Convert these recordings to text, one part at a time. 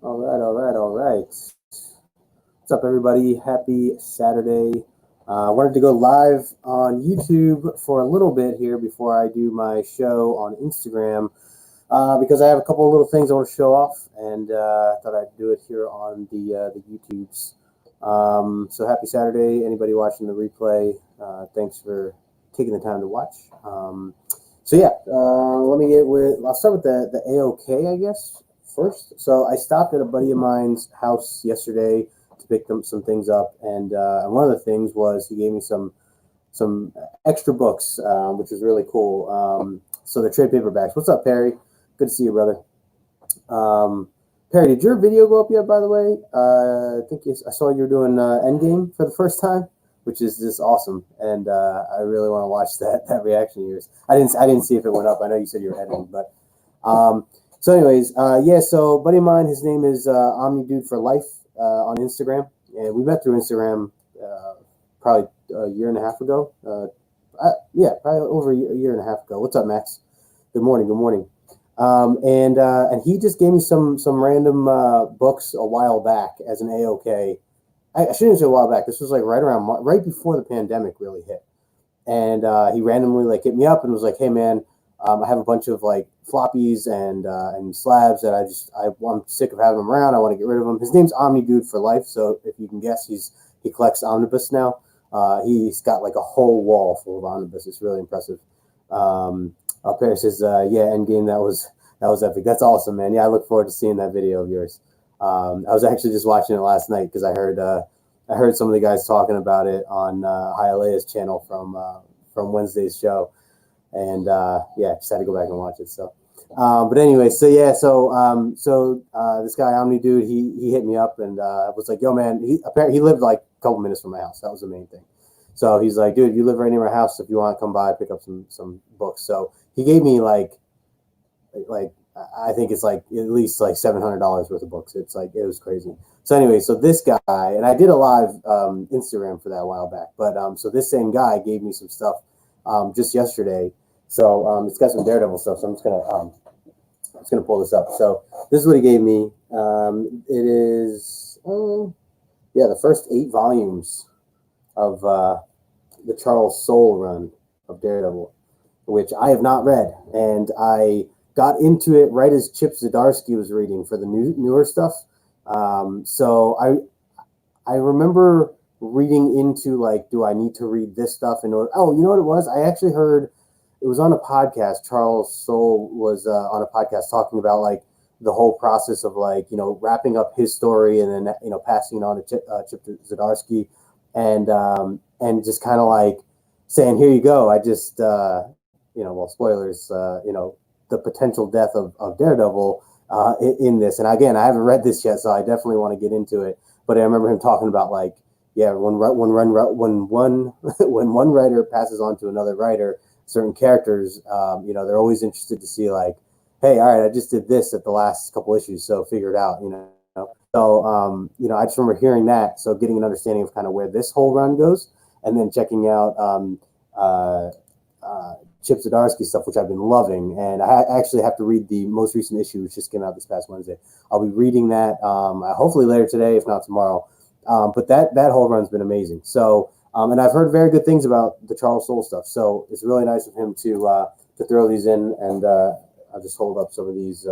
All right, all right, all right. What's up, everybody? Happy Saturday. I wanted to go live on YouTube for a little bit here before I do my show on Instagram because I have a couple of little things I want to show off, and thought I'd do it here on the YouTubes. So happy Saturday, anybody watching the replay. Thanks for taking the time to watch. So yeah, let me get with. I'll start with the AOK, I guess first. So I stopped at a buddy of mine's house yesterday to pick them some things up, and one of the things was he gave me some extra books, which was really cool. So the trade paperbacks. What's up, Perry? Good to see you, brother. Um, Perry, did your video go up yet? By the way, I think I saw you were doing Endgame for the first time, which is just awesome, and I really want to watch that reaction of yours. I didn't see if it went up. I know you said you were editing, but so anyways, yeah. So buddy of mine, his name is Omni Dude for Life on Instagram, and we met through Instagram probably a year and a half ago. Yeah, probably over a year and a half ago. What's up, Max? Good morning. Good morning. And he just gave me some random books a while back as an AOK. I shouldn't say a while back. This was like right before the pandemic really hit, and he randomly like hit me up and was like, "Hey man, I have a bunch of like floppies and slabs that I'm sick of having them around. I want to get rid of them." His name's Omni Dude for Life, so if you can guess, he collects omnibus now. He's got like a whole wall full of omnibus. It's really impressive. Up there says, "Yeah, Endgame. That was epic. That's awesome, man. Yeah, I look forward to seeing that video of yours." I was actually just watching it last night because I heard some of the guys talking about it on Hialeah's channel from Wednesday's show, and yeah, just had to go back and watch it. So, but anyway, so yeah, this guy Omni Dude, he hit me up and was like, "Yo, man," he lived like a couple minutes from my house. That was the main thing. So he's like, "Dude, you live right near my house. If you want to come by, pick up some books." So he gave me like I think it's like at least like $700 worth of books. It's like it was crazy. So anyway, so this guy, and I did a live Instagram for that a while back, but so this same guy gave me some stuff just yesterday. So it's got some Daredevil stuff. So I'm just gonna pull this up. So this is what he gave me. It is yeah, the first 8 volumes of the Charles Soule run of Daredevil, which I have not read, and I got into it right as Chip Zdarsky was reading for the newer stuff. So I remember reading into like, do I need to read this stuff in order? Oh, you know what it was? I actually heard it was on a podcast. Charles Soule was on a podcast talking about like the whole process of like wrapping up his story and then passing it on to Chip Zdarsky, and just kind of like saying, "Here you go. I just well, spoilers. The potential death of Daredevil in this." And again, I haven't read this yet, so I definitely want to get into it. But I remember him talking about like, yeah, when one when one writer passes on to another writer, certain characters, they're always interested to see like, hey, all right, I just did this at the last couple issues, so figure it out, So, I just remember hearing that, so getting an understanding of kind of where this whole run goes, and then checking out Chip Zdarsky stuff, which I've been loving. And I actually have to read the most recent issue, which just came out this past Wednesday. I'll be reading that hopefully later today, if not tomorrow. But that whole run's been amazing. So, and I've heard very good things about the Charles Soule stuff. So it's really nice of him to throw these in, and I'll just hold up some of these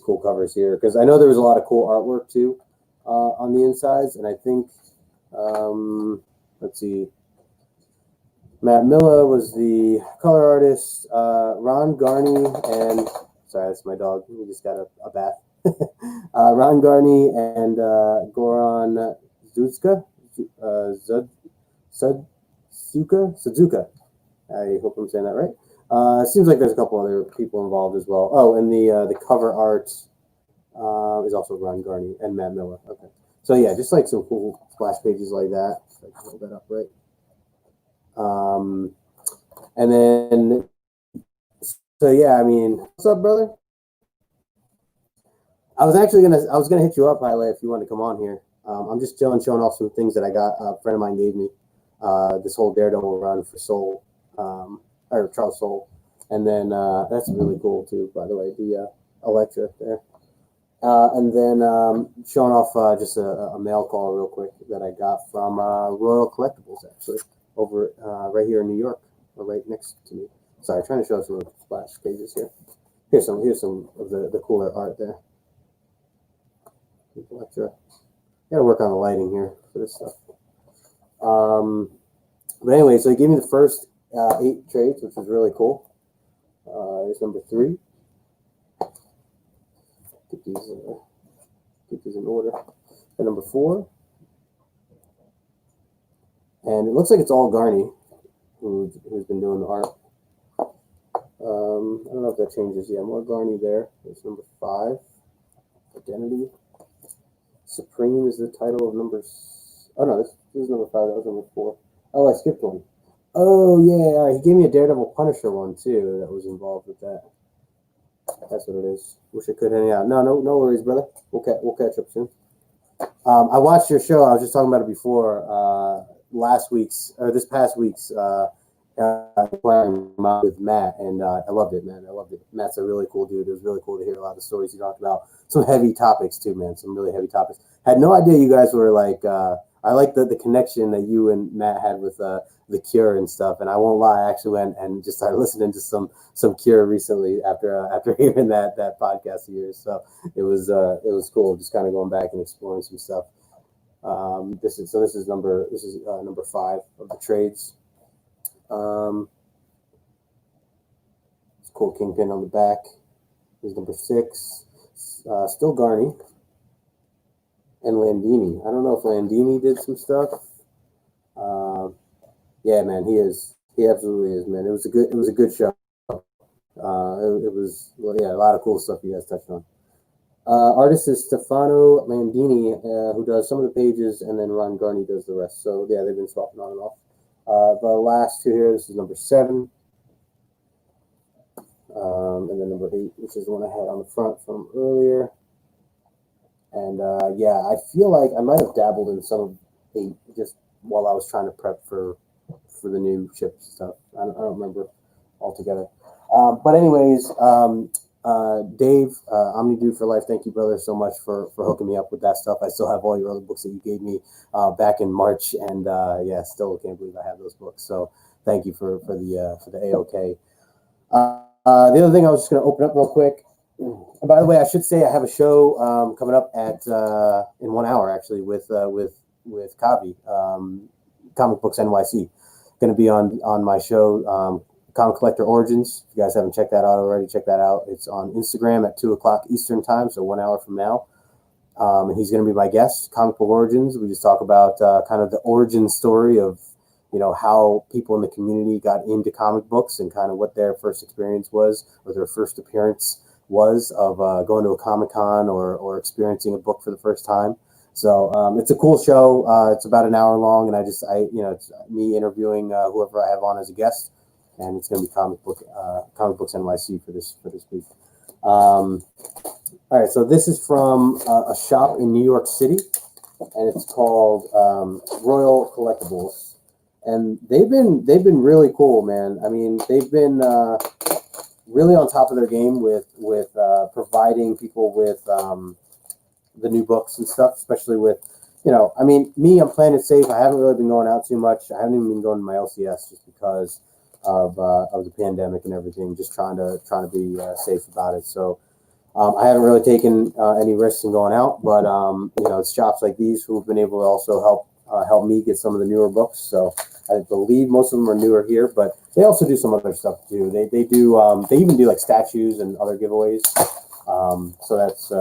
cool covers here because I know there was a lot of cool artwork too on the insides, and I think let's see. Matt Miller was the color artist. Ron Garney and sorry, that's my dog. He just got a bath. Ron Garney and Goran Zuzka, Suzuka. I hope I'm saying that right. It seems like there's a couple other people involved as well. Oh, and the cover art is also Ron Garney and Matt Miller. Okay, so yeah, just like some cool splash pages like that. So I can hold that up right. And then, so yeah, I mean, what's up, brother? I was gonna hit you up, Highlight, if you want to come on here. I'm just chilling, showing off some things that I got. A friend of mine gave me this whole Daredevil run for Soul, or Charles Soule, and then that's really cool too, by the way. The Electra there. And then showing off just a mail call real quick that I got from Royal Collectibles, actually, over right here in New York, or right next to me. Sorry, trying to show some of the splash pages here. Here's some of the cooler art there. Gotta work on the lighting here for this stuff. But anyway, so he gave me the first 8 trades, which was really cool. Here's number 3. Get these in order. And number 4. And it looks like it's all Garney who's been doing the art. I don't know if that changes. Yeah, more Garney there. There's number 5. Identity. Supreme is the title of numbers. Oh no, this is number 5. That was number 4. Oh, I skipped one. Oh yeah, all right. He gave me a Daredevil Punisher one too. That was involved with that. That's what it is. Wish I could hang out. No worries, brother. We'll catch up soon. I watched your show. I was just talking about it before. This past week's with Matt, and I loved it, man. I loved it. Matt's a really cool dude. It was really cool to hear a lot of the stories he talked about. Some heavy topics too, man. Some really heavy topics. Had no idea you guys were like. I like the connection that you and Matt had with the Cure and stuff. And I won't lie, I actually went and just started listening to some Cure recently after hearing that podcast of yours. So it was cool, just kind of going back and exploring some stuff. This is number 5 of the trades. It's cool Kingpin on the back. Here's number 6. Still Garney. And Landini. I don't know if Landini did some stuff. Yeah, man, he is. He absolutely is, man. It was a good show. It was a lot of cool stuff you guys touched on. Artist is Stefano Landini, who does some of the pages, and then Ron Garney does the rest. So yeah, they've been swapping on and off. The last 2 here. This is number 7. And then number 8, which is the one I had on the front from earlier. And yeah, I feel like I might have dabbled in some of 8 just while I was trying to prep for the new chip stuff. I don't remember altogether. But anyways, Dave, OmniDude for Life, thank you, brother, so much for hooking me up with that stuff. I still have all your other books that you gave me back in March, and yeah, still can't believe I have those books. So thank you for the AOK. The other thing I was just going to open up real quick. And by the way, I should say I have a show coming up at in 1 hour actually with Kavi, Comic Books NYC. Going to be on my show, Comic Collector Origins. If you guys haven't checked that out already, check that out. It's on Instagram at 2:00 Eastern time, so 1 hour from now. And he's going to be my guest. Comic Book Origins. We just talk about kind of the origin story of how people in the community got into comic books and kind of what their first experience was, or their first appearance was of going to a Comic-Con or experiencing a book for the first time. So it's a cool show. It's about an hour long, and it's me interviewing whoever I have on as a guest, and it's going to be Comic Books NYC for this week. All right, so this is from a shop in New York City, and it's called Royal Collectibles, and they've been really cool, man. I mean, they've been really on top of their game with providing people with the new books and stuff, especially with, I mean, I'm playing it safe. I haven't really been going out too much. I haven't even been going to my LCS just because of the pandemic and everything, just trying to be safe about it. So I haven't really taken any risks in going out, but it's shops like these who've been able to also help me get some of the newer books. So I believe most of them are newer here, but they also do some other stuff too. They even do like statues and other giveaways. So that's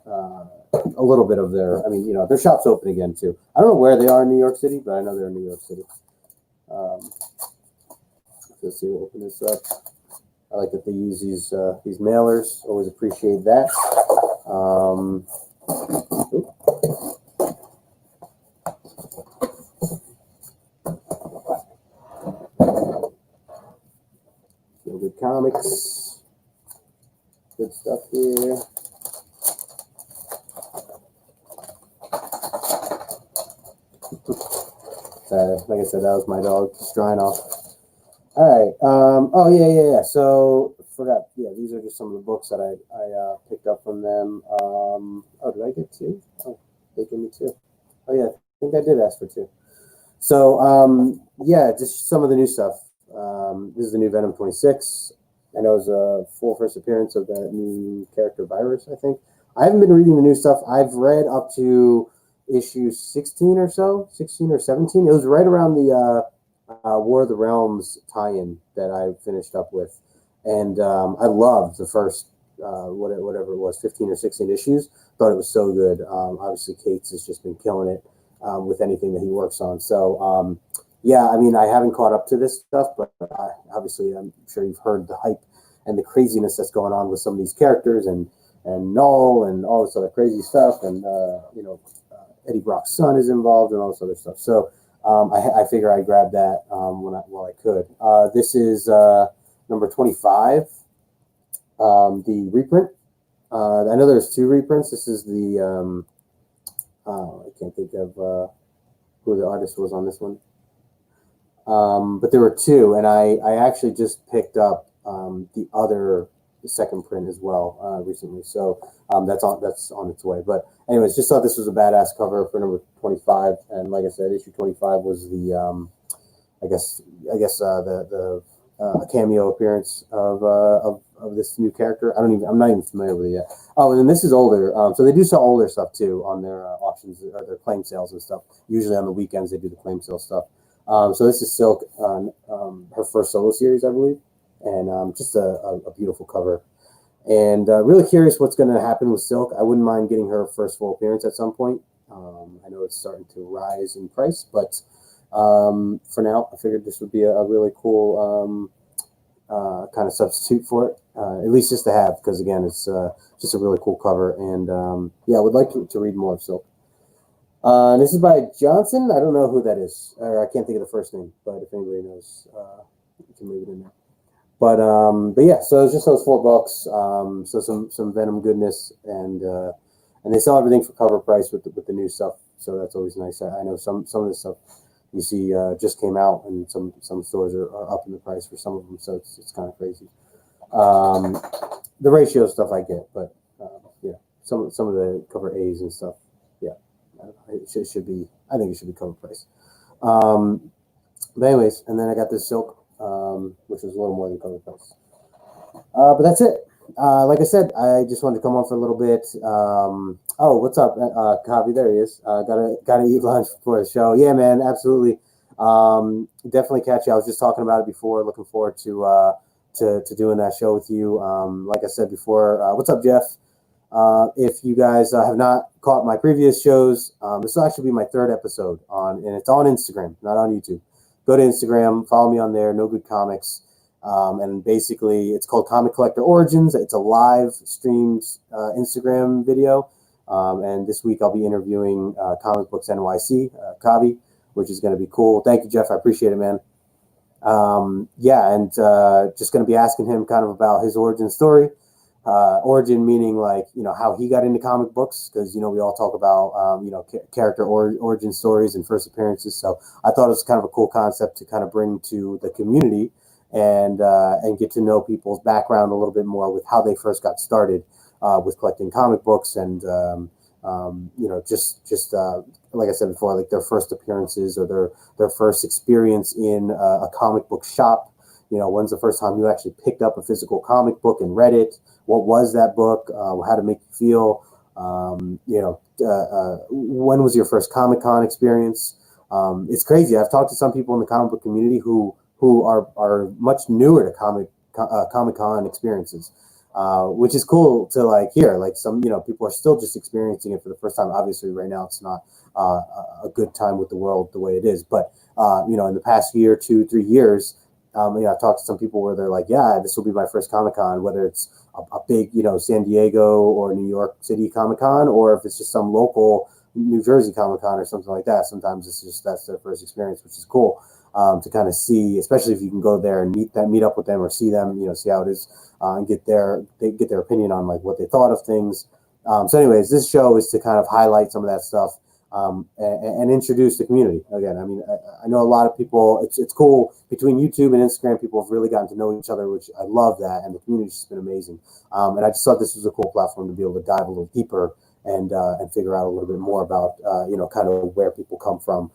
a little bit of their. I mean, their shop's open again too. I don't know where they are in New York City, but I know they're in New York City. Let's see. We'll open this up. I like that they use these mailers. Always appreciate that. Good comics. Good stuff here. Like I said, that was my dog just drying off. All right. Oh yeah. So forgot. Yeah, these are just some of the books that I picked up from them. Oh, did I get two? Oh, they gave me two. Oh yeah, I think I did ask for two. So yeah, just some of the new stuff. This is the new Venom 26. I know it's a full first appearance of the new character Virus, I think. I haven't been reading the new stuff. I've read up to issue 16 or so, 16 or 17. It was right around the War of the Realms tie-in that I finished up with. And I loved the first, whatever it was, 15 or 16 issues. Thought it was so good. Obviously, Cates has just been killing it with anything that he works on. So, yeah, I mean, I haven't caught up to this stuff, but obviously I'm sure you've heard the hype and the craziness that's going on with some of these characters and Null and all this other crazy stuff. And, Eddie Brock's son is involved and all this other stuff. So I figure I grabbed that while I could. This is number 25, the reprint. I know there's two reprints. This is the, I can't think of who the artist was on this one. But there were two, and I actually just picked up the second print as well recently. So that's on its way. But anyways, just thought this was a badass cover for number 25. And like I said, issue 25 was the I guess the cameo appearance of this new character. I'm not even familiar with it yet. Oh, and then this is older. So they do sell older stuff too on their auctions or their claim sales and stuff. Usually on the weekends they do the claim sale stuff. So this is Silk on her first solo series, I believe, and just a beautiful cover. And really curious what's going to happen with Silk. I wouldn't mind getting her first full appearance at some point. I know it's starting to rise in price, but for now, I figured this would be a really cool kind of substitute for it, at least just to have, because again, it's just a really cool cover. And yeah, I would like to read more of Silk. This is by Johnson. I don't know who that is, or I can't think of the first name, but if anybody knows, you can leave it in there. But yeah, so it's just those $4. So some Venom goodness, and they sell everything for cover price with the new stuff. So that's always nice. I know some of this stuff you see just came out, and some stores are up in the price for some of them. So it's kind of crazy. The ratio stuff I get, but yeah, some of the cover A's and stuff. Yeah, it should be. I think it should be cover price. But anyways, and then I got this Silk. Which was a little more than cover price. But that's it. Like I said, I just wanted to come on for a little bit. Oh, what's up, Kavi? There he is. Gotta eat lunch before the show. Yeah, man, absolutely. Definitely catch you. I was just talking about it before. Looking forward to doing that show with you. Like I said before, what's up, Jeff? If you guys have not caught my previous shows, this will actually be my third episode and it's on Instagram, not on YouTube. Go to Instagram, follow me on there, No Good Comics. And basically, it's called Comic Collector Origins. It's a live streamed Instagram video. And this week, I'll be interviewing Comic Books NYC, Kavi, which is going to be cool. Thank you, Jeff. I appreciate it, man. Yeah, and just going to be asking him kind of about his origin story. Origin meaning like, how he got into comic books, because, we all talk about, character origin stories and first appearances. So I thought it was kind of a cool concept to kind of bring to the community and get to know people's background a little bit more with how they first got started with collecting comic books and, just like I said before, like their first appearances or their first experience in a comic book shop. When's the first time you actually picked up a physical comic book and read it? What was that book? How to make you feel? When was your first Comic-Con experience? It's crazy. I've talked to some people in the comic book community who are much newer to Comic-Con experiences, which is cool to hear. Like some people are still just experiencing it for the first time. Obviously, right now it's not a good time with the world the way it is, but in the past year, 2-3 years. I've talked to some people where they're like, yeah, this will be my first Comic-Con, whether it's a big, San Diego or New York City Comic-Con, or if it's just some local New Jersey Comic-Con or something like that. Sometimes it's just that's their first experience, which is cool to kind of see, especially if you can go there and meet up with them or see them, see how it is, and get their opinion on like what they thought of things. So anyways, this show is to kind of highlight some of that stuff. and introduce the community. Again, I mean, I know a lot of people, it's cool between YouTube and Instagram, people have really gotten to know each other, which I love that. And the community's just been amazing. And I just thought this was a cool platform to be able to dive a little deeper and figure out a little bit more about, kind of where people come from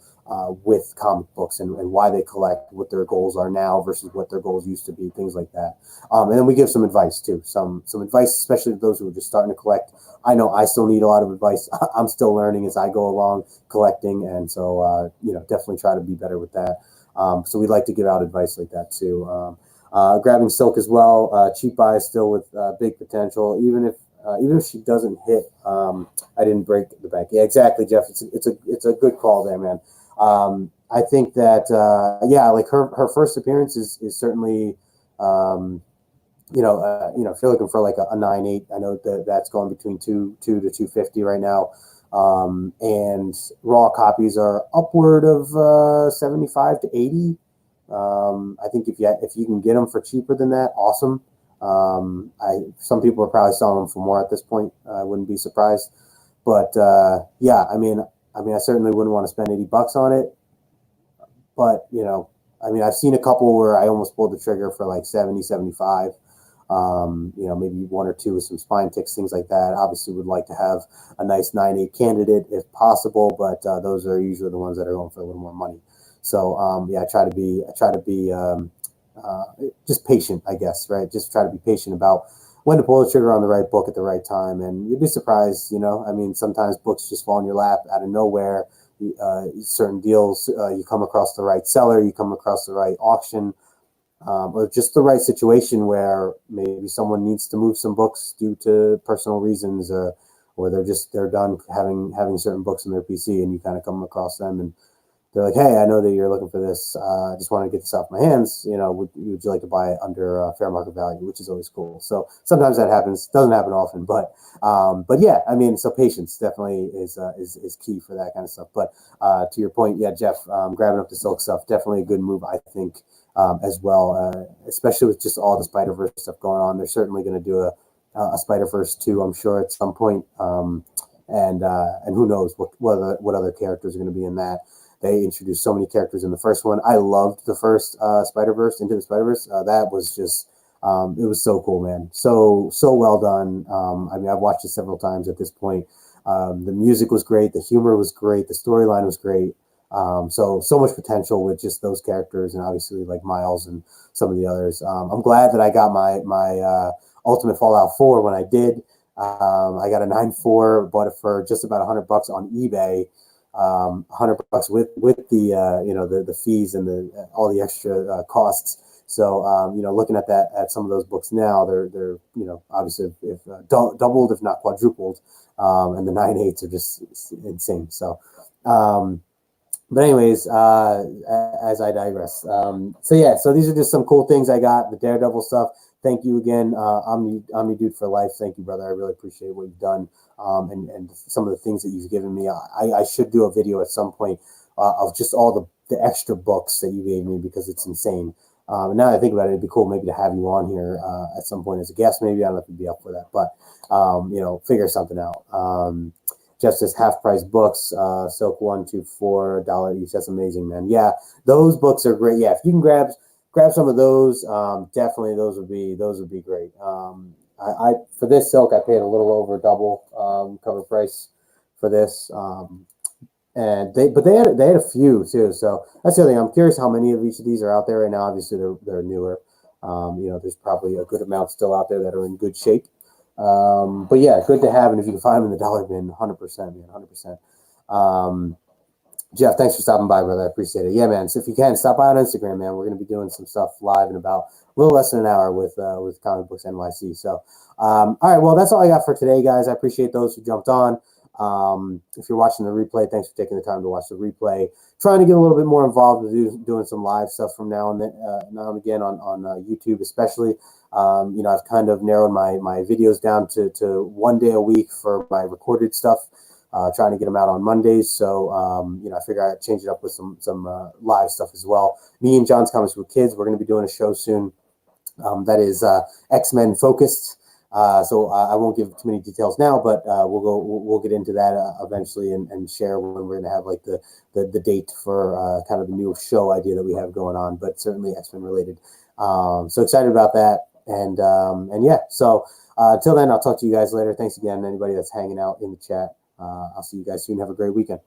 with comic books and why they collect, what their goals are now versus what their goals used to be, things like that. And then we give some advice too, some advice, especially to those who are just starting to collect. I know I still need a lot of advice. I'm still learning as I go along collecting. And so, definitely try to be better with that. So we'd like to give out advice like that too. Grabbing Silk as well. Cheap buy still with big potential, even if she doesn't hit. I didn't break the bank. Yeah, exactly, Jeff. It's a good call there, man. I think that like her first appearance is certainly if you're looking for like a 9.8, I know that's going between 2 to 250 right now. And raw copies are upward of 75 to 80. I think if you can get them for cheaper than that, awesome. Some people are probably selling them for more at this point. I wouldn't be surprised, but I certainly wouldn't want to spend $80 on it. But I've seen a couple where I almost pulled the trigger for like 70, 75. Maybe one or two with some spine ticks, things like that. Obviously, would like to have a nice 9.8 candidate if possible, but those are usually the ones that are going for a little more money. So I try to be just patient, I guess, right? Just try to be patient about when to pull the trigger on the right book at the right time, and you'd be surprised. Sometimes books just fall in your lap out of nowhere. Certain deals, you come across the right seller, you come across the right auction. Or just the right situation where maybe someone needs to move some books due to personal reasons, or they're done having certain books in their PC, and you kind of come across them and they're like, hey, I know that you're looking for this. I just want to get this off my hands. Would you like to buy it under fair market value, which is always cool. So sometimes that happens. Doesn't happen often, but yeah, so patience definitely is key for that kind of stuff. But to your point, yeah, Jeff, grabbing up the Silk stuff, definitely a good move, I think. As well, especially with just all the Spider-Verse stuff going on. They're certainly going to do a Spider-Verse 2, I'm sure, at some point. And who knows what other characters are going to be in that. They introduced so many characters in the first one. I loved the first Spider-Verse, Into the Spider-Verse. That was just, it was so cool, man. So well done. I've watched it several times at this point. The music was great. The humor was great. The storyline was great. So much potential with just those characters, and obviously like Miles and some of the others. I'm glad that I got my Ultimate Fallout 4 when I did. I got a 9.4, bought it for just about $100 on eBay. $100 with the fees and all the extra costs. So looking at some of those books now, they're obviously if doubled if not quadrupled, and the 9.8s are just insane. So. But anyways, as I digress. So these are just some cool things I got. The Daredevil stuff. Thank you again, Omni Dude for life. Thank you, brother. I really appreciate what you've done, and some of the things that you've given me. I should do a video at some point of just all the extra books that you gave me, because it's insane. And now that I think about it, it'd be cool maybe to have you on here at some point as a guest. Maybe I don't know if you'd be up for that, but figure something out. Just as half price books, Silk 1 to $4 each. That's amazing, man. Yeah, those books are great. Yeah, if you can grab some of those, definitely those would be great. I for this Silk, I paid a little over double cover price for this. And they had a few too. So that's the other thing. I'm curious how many of each of these are out there right now. Obviously, they're newer. There's probably a good amount still out there that are in good shape. But yeah, good to have, and if you can find them in the dollar bin, 100%, man, 100%. Jeff, thanks for stopping by, brother. I appreciate it. Yeah, man. So if you can, stop by on Instagram, man. We're going to be doing some stuff live in about a little less than an hour with Comic Books NYC. So, all right. Well, that's all I got for today, guys. I appreciate those who jumped on. If you're watching the replay, thanks for taking the time to watch the replay. Trying to get a little bit more involved with doing some live stuff from now and again on YouTube, especially. I've kind of narrowed my videos down to 1 day a week for my recorded stuff. Trying to get them out on Mondays. So, I figure I'd change it up with some live stuff as well. Me and John's Comics with Kids, we're going to be doing a show soon that is X-Men focused. So I won't give too many details now, but we'll get into that eventually and share when we're going to have like the date for kind of the new show idea that we have going on, but certainly X-Men related. So excited about that, and yeah. So until then, I'll talk to you guys later. Thanks again, anybody that's hanging out in the chat. I'll see you guys soon. Have a great weekend.